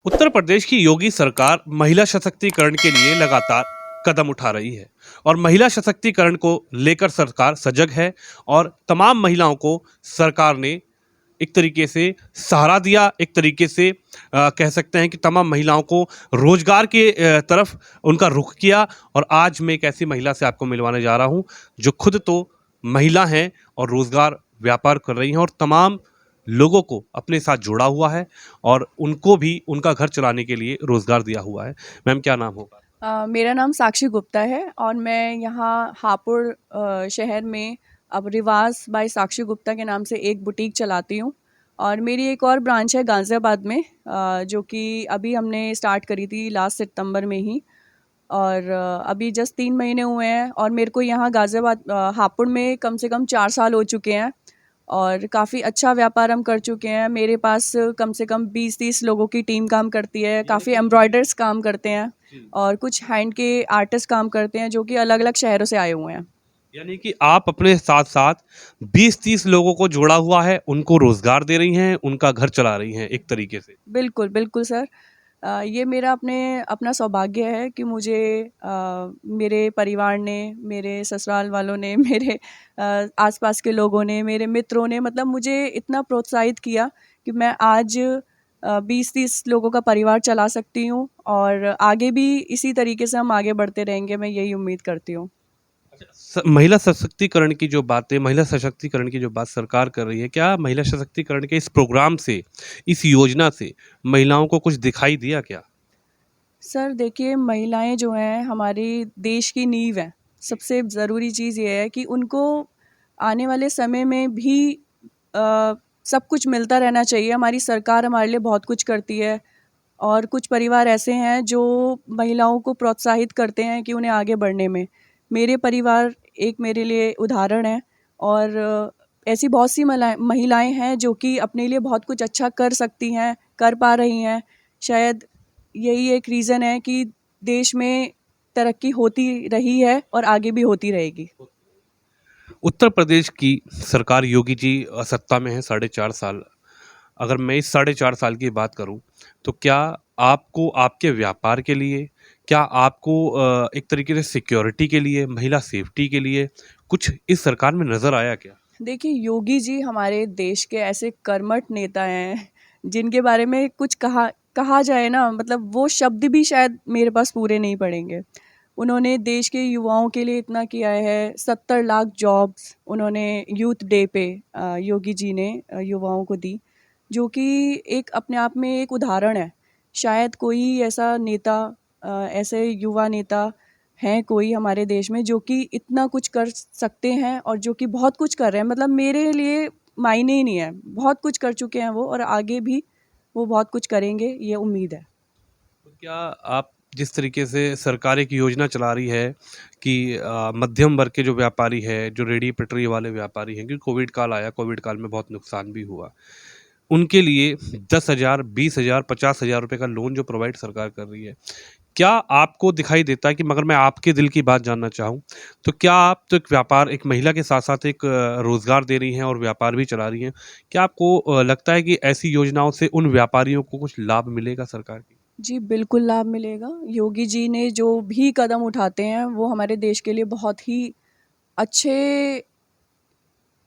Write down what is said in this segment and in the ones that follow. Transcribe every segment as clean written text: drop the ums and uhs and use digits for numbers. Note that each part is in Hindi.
उत्तर प्रदेश की योगी सरकार महिला सशक्तिकरण के लिए लगातार कदम उठा रही है और महिला सशक्तिकरण को लेकर सरकार सजग है और तमाम महिलाओं को सरकार ने एक तरीके से सहारा दिया। एक तरीके से कह सकते हैं कि तमाम महिलाओं को रोजगार के तरफ उनका रुख किया। और आज मैं एक ऐसी महिला से आपको मिलवाने जा रहा हूं जो खुद तो महिला हैं और रोजगार व्यापार कर रही हैं और तमाम लोगों को अपने साथ जोड़ा हुआ है और उनको भी उनका घर चलाने के लिए रोजगार दिया हुआ है। मैम, क्या नाम होगा? मेरा नाम साक्षी गुप्ता है और मैं यहाँ हापुड़ शहर में अब रिवाज बाय साक्षी गुप्ता के नाम से एक बुटीक चलाती हूँ। और मेरी एक और ब्रांच है गाज़ियाबाद में, जो कि अभी हमने स्टार्ट करी थी लास्ट सितंबर में ही। और अभी जस्ट 3 महीने हुए हैं और मेरे को यहाँ गाज़ियाबाद हापुड़ में कम से कम 4 साल हो चुके हैं और काफ़ी अच्छा व्यापार हम कर चुके हैं। मेरे पास कम से कम 20-30 लोगों की टीम काम करती है, काफ़ी एम्ब्रॉयडर्स काम करते हैं और कुछ हैंड के आर्टिस्ट काम करते हैं जो कि अलग अलग शहरों से आए हुए हैं। यानी कि आप अपने साथ साथ 20-30 लोगों को जोड़ा हुआ है, उनको रोजगार दे रही हैं, उनका घर चला रही हैं एक तरीके से। बिल्कुल बिल्कुल सर। ये मेरा अपना सौभाग्य है कि मुझे मेरे परिवार ने, मेरे ससुराल वालों ने, मेरे आसपास के लोगों ने, मेरे मित्रों ने मतलब मुझे इतना प्रोत्साहित किया कि मैं आज 20-30 लोगों का परिवार चला सकती हूँ और आगे भी इसी तरीके से हम आगे बढ़ते रहेंगे, मैं यही उम्मीद करती हूँ। महिला सशक्तिकरण की जो बातें, महिला सशक्तिकरण की जो बात सरकार कर रही है, क्या महिला सशक्तिकरण के इस प्रोग्राम से, इस योजना से महिलाओं को कुछ दिखाई दिया क्या? सर देखिए, महिलाएं जो हैं हमारे देश की नींव हैं। सबसे ज़रूरी चीज़ ये है कि उनको आने वाले समय में भी अ, सब कुछ मिलता रहना चाहिए। हमारी सरकार हमारे लिए बहुत कुछ करती है और कुछ परिवार ऐसे हैं जो महिलाओं को प्रोत्साहित करते हैं कि उन्हें आगे बढ़ने में। मेरे परिवार एक मेरे लिए उदाहरण है और ऐसी बहुत सी महिलाएं हैं जो कि अपने लिए बहुत कुछ अच्छा कर सकती हैं, कर पा रही हैं। शायद यही एक रीज़न है कि देश में तरक्की होती रही है और आगे भी होती रहेगी। उत्तर प्रदेश की सरकार, योगी जी सत्ता में है 4.5 साल। अगर मैं इस 4.5 साल की बात करूं तो क्या आपको आपके व्यापार के लिए, क्या आपको एक तरीके से सिक्योरिटी के लिए, महिला सेफ्टी के लिए कुछ इस सरकार में नजर आया क्या? देखिए, योगी जी हमारे देश के ऐसे कर्मठ नेता हैं जिनके बारे में कुछ कहा जाए ना, मतलब वो शब्द भी शायद मेरे पास पूरे नहीं पड़ेंगे। उन्होंने देश के युवाओं के लिए इतना किया है, 70 लाख जॉब्स उन्होंने यूथ डे पे योगी जी ने युवाओं को दी, जो कि एक अपने आप में एक उदाहरण है। शायद कोई ऐसा नेता, ऐसे युवा नेता हैं कोई हमारे देश में जो कि इतना कुछ कर सकते हैं और जो कि बहुत कुछ कर रहे हैं। मतलब मेरे लिए मायने ही नहीं है, बहुत कुछ कर चुके हैं वो और आगे भी वो बहुत कुछ करेंगे, ये उम्मीद है। तो क्या आप, जिस तरीके से सरकार एक योजना चला रही है कि मध्यम वर्ग के जो व्यापारी है, जो रेडी पटरी वाले व्यापारी हैं, क्योंकि कोविड काल आया, कोविड काल में बहुत नुकसान भी हुआ, उनके लिए 10,000, 20,000, 50,000 रुपए का लोन जो प्रोवाइड सरकार कर रही है, क्या आपको दिखाई देता है कि, मगर मैं आपके दिल की बात जानना चाहूँ, तो क्या आप तो एक व्यापार, एक महिला के साथ-साथ एक रोज़गार दे रही हैं और व्यापार भी चला रही हैं। क्या आपको लगता है कि ऐसी योजनाओं से उन व्यापारियों को कुछ लाभ मिलेगा सरकार की? जी, बिल्कुल लाभ मिलेगा। योगी जी ने जो भी कदम उठाते हैं वो हमारे देश के लिए बहुत ही अच्छे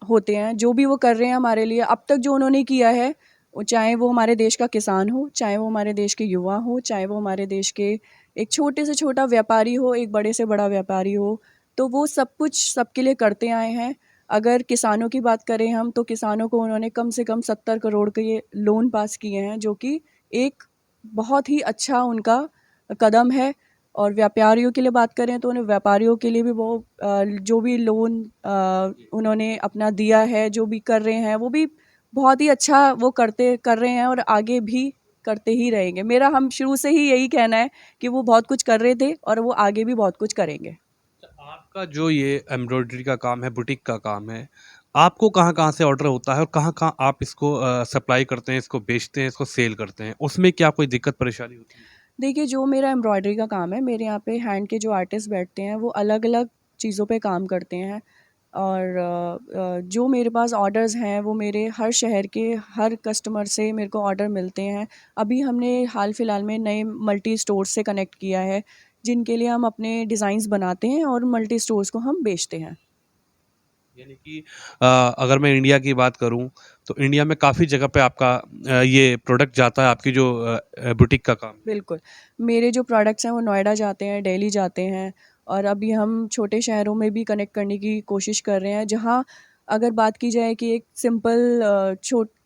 होते हैं। जो भी वो कर रहे हैं हमारे लिए, अब तक जो उन्होंने किया है, चाहे वो हमारे देश का किसान हो, चाहे वो हमारे देश के युवा हो, चाहे वो हमारे देश के एक छोटे से छोटा व्यापारी हो, एक बड़े से बड़ा व्यापारी हो, तो वो सब कुछ सबके लिए करते आए हैं। अगर किसानों की बात करें हम, तो किसानों को उन्होंने कम से कम 70 करोड़ के ये लोन पास किए हैं, जो कि एक बहुत ही अच्छा उनका कदम है। और व्यापारियों के लिए बात करें तो उन्हें व्यापारियों के लिए भी वो जो भी लोन उन्होंने अपना दिया है, जो भी कर रहे हैं, वो भी बहुत ही अच्छा वो कर रहे हैं और आगे भी करते ही रहेंगे। मेरा हम शुरू से ही यही कहना है कि वो बहुत कुछ कर रहे थे और वो आगे भी बहुत कुछ करेंगे। आपका जो ये एम्ब्रॉयडरी का काम है, बुटीक का काम है, आपको कहाँ-कहाँ से ऑर्डर होता है और कहाँ-कहाँ आप इसको सप्लाई करते हैं, इसको बेचते हैं, इसको सेल करते हैं? उसमें क्या कोई दिक्कत परेशानी होती है? देखिए, जो मेरा एम्ब्रॉयडरी का काम है, मेरे यहाँ पे हैंड के जो आर्टिस्ट बैठते हैं, वो अलग-अलग चीज़ों पे काम करते हैं। और जो मेरे पास ऑर्डर्स हैं वो मेरे हर शहर के हर कस्टमर से मेरे को ऑर्डर मिलते हैं। अभी हमने हाल फिलहाल में नए मल्टी स्टोर्स से कनेक्ट किया है, जिनके लिए हम अपने डिज़ाइंस बनाते हैं और मल्टी स्टोर्स को हम बेचते हैं। यानी कि अगर मैं इंडिया की बात करूं तो इंडिया में काफ़ी जगह पे आपका ये प्रोडक्ट जाता है, आपकी जो बुटीक का काम। बिल्कुल, मेरे जो प्रोडक्ट्स हैं वो नोएडा जाते हैं, दिल्ली जाते हैं और अभी हम छोटे शहरों में भी कनेक्ट करने की कोशिश कर रहे हैं, जहाँ अगर बात की जाए कि एक सिंपल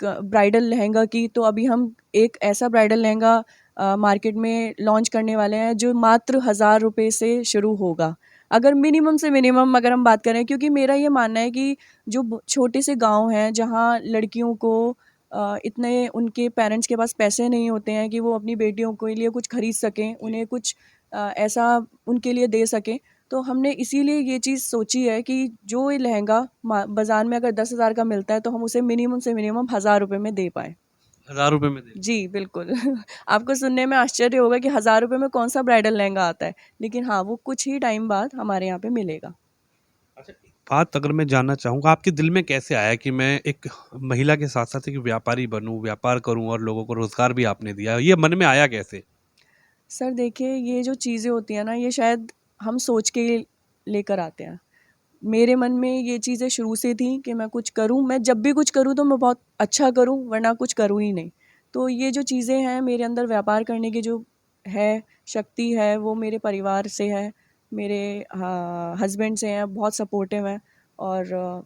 ब्राइडल लहंगा की, तो अभी हम एक ऐसा ब्राइडल लहंगा मार्केट में लॉन्च करने वाले हैं जो मात्र 1000 रुपये से शुरू होगा। अगर मिनिमम से मिनिमम अगर हम बात करें, क्योंकि मेरा ये मानना है कि जो छोटे से गांव हैं जहां लड़कियों को इतने उनके पेरेंट्स के पास पैसे नहीं होते हैं कि वो अपनी बेटियों के लिए कुछ खरीद सकें, उन्हें कुछ ऐसा उनके लिए दे सकें। तो हमने इसीलिए ये चीज़ सोची है कि जो ये लहंगा बाज़ार में अगर 10,000 का मिलता है तो हम उसे मिनिमम से मिनिमम 1000 रुपये में दे पाएँ। 1000 रुपये में दे। जी, बिल्कुल। आपको सुनने में आश्चर्य होगा कि 1000 रुपये में कौन-सा ब्राइडल लहंगा आता है, लेकिन हाँ, वो कुछ ही टाइम बाद हमारे यहाँ पे मिलेगा। अच्छा, एक बात अगर मैं जानना चाहूँगा, आपके दिल में कैसे आया कि मैं एक महिला के साथ-साथ एक व्यापारी बनूँ, व्यापार करूँ और लोगों को रोज़गार भी आपने दिया, ये मन में आया कैसे? सर देखिए, ये जो चीज़ें होती हैं ना, ये शायद हम सोच के लेकर आते हैं। मेरे मन में ये चीज़ें शुरू से थी कि मैं कुछ करूँ, मैं जब भी कुछ करूँ तो मैं बहुत अच्छा करूँ, वरना कुछ करूँ ही नहीं। तो ये जो चीज़ें हैं मेरे अंदर व्यापार करने की जो है, शक्ति है, वो मेरे परिवार से है, मेरे हस्बैंड से हैं, बहुत सपोर्टिव हैं और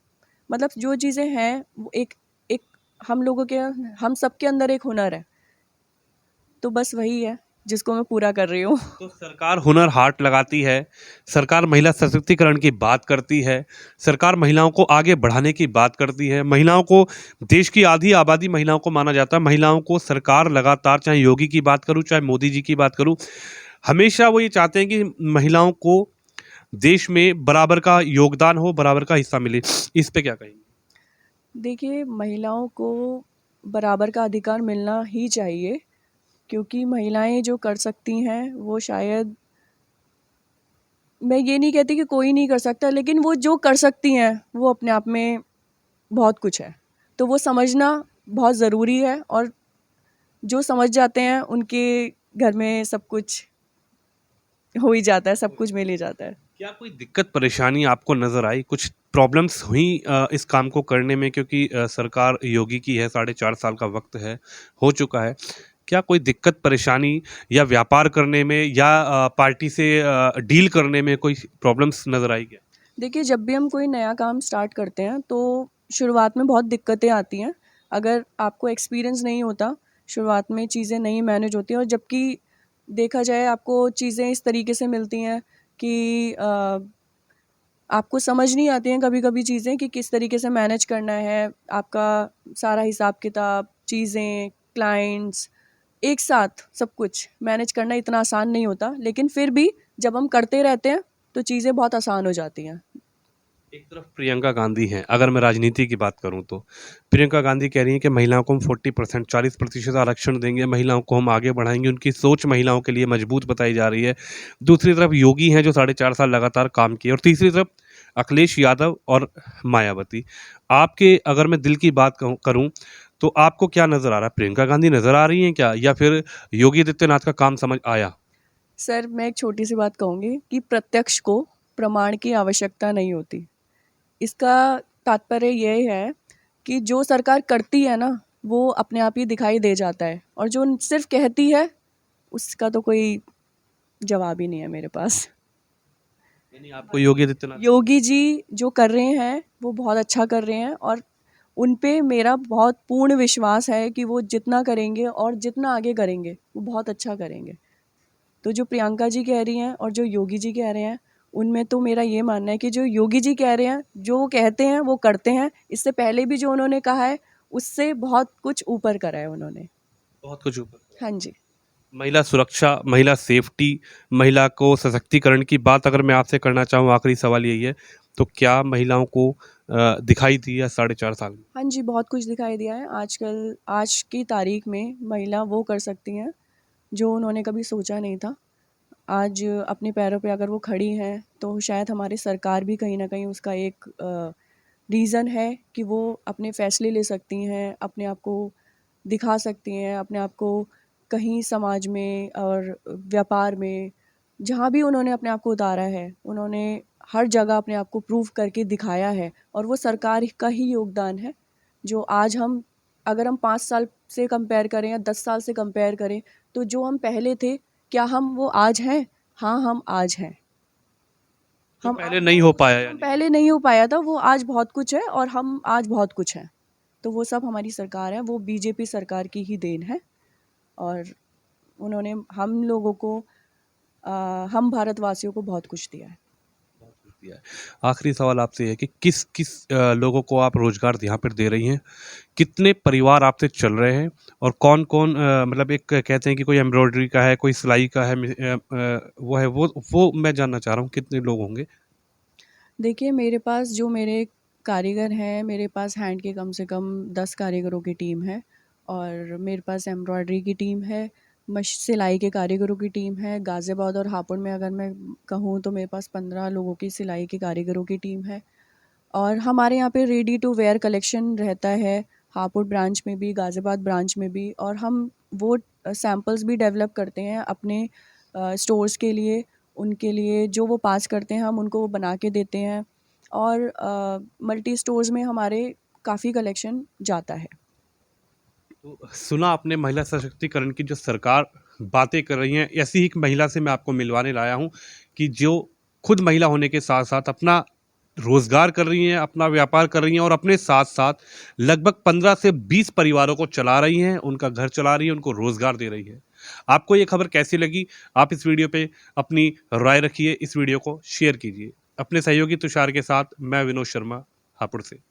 मतलब जो चीज़ें हैं वो एक एक हम लोगों के हम सबके अंदर एक हुनर है, तो बस वही है जिसको मैं पूरा कर रही हूँ। तो सरकार हुनर हाट लगाती है, सरकार महिला सशक्तिकरण की बात करती है, सरकार महिलाओं को आगे बढ़ाने की बात करती है, महिलाओं को देश की आधी आबादी महिलाओं को माना जाता है, महिलाओं को सरकार लगातार, चाहे योगी की बात करूँ, चाहे मोदी जी की बात करूँ, हमेशा वो ये चाहते हैं कि महिलाओं को देश में बराबर का योगदान हो, बराबर का हिस्सा मिले। इस पे क्या कहेंगे? देखिए, महिलाओं को बराबर का अधिकार मिलना ही चाहिए, क्योंकि महिलाएं जो कर सकती हैं वो शायद, मैं ये नहीं कहती कि कोई नहीं कर सकता, लेकिन वो जो कर सकती हैं वो अपने आप में बहुत कुछ है। तो वो समझना बहुत ज़रूरी है और जो समझ जाते हैं उनके घर में सब कुछ हो ही जाता है, सब कुछ मिल ही जाता है। क्या कोई दिक्कत परेशानी आपको नज़र आई? कुछ प्रॉब्लम्स हुई इस काम को करने में, क्योंकि सरकार योगी की है, 4.5 साल का वक़्त है, हो चुका है। क्या कोई दिक्कत परेशानी या व्यापार करने में या पार्टी से डील करने में कोई प्रॉब्लम्स नज़र आई क्या? देखिए, जब भी हम कोई नया काम स्टार्ट करते हैं तो शुरुआत में बहुत दिक्कतें आती हैं। अगर आपको एक्सपीरियंस नहीं होता, शुरुआत में चीज़ें नहीं मैनेज होती हैं और जबकि देखा जाए आपको चीज़ें इस तरीके से मिलती हैं कि आपको समझ नहीं आती हैं कभी-कभी चीज़ें कि किस तरीके से मैनेज करना है। आपका सारा हिसाब-किताब, चीज़ें, क्लाइंट्स, एक साथ सब कुछ मैनेज करना इतना आसान नहीं होता। लेकिन फिर भी जब हम करते रहते हैं, तो चीज़ें बहुत आसान हो जाती हैं। एक तरफ प्रियंका गांधी हैं, अगर मैं राजनीति की बात करूं तो प्रियंका गांधी कह रही हैं कि महिलाओं को हम 40% 40% आरक्षण देंगे, महिलाओं को हम आगे बढ़ाएंगे, उनकी सोच महिलाओं के लिए मजबूत बताई जा रही है। दूसरी तरफ योगी हैं जो 4.5 साल लगातार काम किए, और तीसरी तरफ अखिलेश यादव और मायावती। आपके अगर मैं दिल की बात करूं तो आपको क्या नज़र आ रहा है? प्रियंका गांधी नज़र आ रही हैं क्या, या फिर योगी आदित्यनाथ का काम समझ आया? सर, मैं एक छोटी-सी बात कहूँगी कि प्रत्यक्ष को प्रमाण की आवश्यकता नहीं होती। इसका तात्पर्य ये है कि जो सरकार करती है ना, वो अपने आप ही दिखाई दे जाता है और जो सिर्फ़ कहती है, उसका तो कोई जवाब ही नहीं है मेरे पास। यानी आपको योगी आदित्यनाथ। योगी जी जो कर रहे हैं, वो बहुत अच्छा कर रहे हैं और उन पे मेरा बहुत पूर्ण विश्वास है कि वो जितना करेंगे और जितना आगे करेंगे, वो बहुत अच्छा करेंगे। तो जो प्रियंका जी कह रही हैं और जो योगी जी कह रहे हैं, उनमें तो मेरा ये मानना है कि जो योगी जी कह रहे हैं, जो वो कहते हैं, वो करते हैं। इससे पहले भी जो उन्होंने कहा है, उससे बहुत कुछ ऊपर करा है उन्होंने। बहुत कुछ ऊपर। हाँ जी। महिला सुरक्षा, महिला सेफ्टी, महिला को सशक्तिकरण की बात अगर मैं आपसे करना चाहूँ, आखिरी सवाल यही है, तो क्या महिलाओं को दिखाई दिया 4.5 साल में? हाँ जी, बहुत कुछ दिखाई दिया है। आजकल आज की तारीख में महिला वो कर सकती हैं, जो उन्होंने कभी सोचा नहीं था। आज अपने पैरों पे अगर वो खड़ी हैं तो शायद हमारी सरकार भी कहीं ना कहीं उसका एक रीज़न है कि वो अपने फ़ैसले ले सकती हैं, अपने आप को दिखा सकती हैं, अपने आप को कहीं समाज में और व्यापार में जहाँ भी उन्होंने अपने आप को उतारा है, उन्होंने हर जगह अपने आप को प्रूव करके दिखाया है और वो सरकार का ही योगदान है जो आज हम अगर हम 5 साल से कंपेयर करें या 10 साल से कंपेयर करें तो जो हम पहले थे क्या हम वो आज हैं? हाँ, हम आज हैं। जो हम पहले आज नहीं हो बहुत कुछ पाया हैं, हम यानी। पहले नहीं हो पाया था वो आज बहुत कुछ है और हम आज बहुत कुछ हैं। तो वो सब हमारी सरकार है, वो बीजेपी सरकार की ही देन है और उन्होंने हम लोगों को हम भारतवासियों को बहुत कुछ दिया है। बहुत कुछ दिया है। आखिरी सवाल आपसे ये है कि किस किस लोगों को आप रोजगार यहाँ पर दे रही हैं? कितने परिवार आपसे चल रहे हैं? और कौन-कौन मतलब एक कहते हैं कि कोई एम्ब्रॉयडरी का है, कोई सिलाई का है, वो है वो मैं जानना चाह रहा हूँ कितने लोग होंगे? देखिए मेरे पास जो मेरे कारीगर हैं, मेरे पास हैंड के कम से कम 10 कारीगरों की टीम है और मेरे पास एम्ब्रॉयडरी की टीम है, सिलाई के कारीगरों की टीम है। गाज़ियाबाद और हापुड़ में अगर मैं कहूँ तो मेरे पास 15 लोगों की सिलाई के कारीगरों की टीम है और हमारे यहाँ पे रेडी टू वेयर कलेक्शन रहता है, हापुड़ ब्रांच में भी, गाज़ियाबाद ब्रांच में भी और हम वो सैंपल्स भी डेवलप करते हैं अपने स्टोर्स के लिए, उनके लिए जो वो पास करते हैं हम उनको वो बना के देते हैं और मल्टी स्टोर्स में हमारे काफ़ी कलेक्शन जाता है। तो सुना आपने महिला सशक्तिकरण की जो सरकार बातें कर रही हैं, ऐसी ही एक महिला से मैं आपको मिलवाने लाया हूँ कि जो खुद महिला होने के साथ-साथ अपना रोज़गार कर रही हैं, अपना व्यापार कर रही हैं और अपने साथ-साथ लगभग 15 से 20 परिवारों को चला रही हैं, उनका घर चला रही हैं, उनको रोज़गार दे रही है। आपको ये खबर कैसी लगी? आप इस वीडियो पे अपनी राय रखिए, इस वीडियो को शेयर कीजिए। अपने सहयोगी तुषार के साथ मैं विनोद शर्मा, हापुड़ से।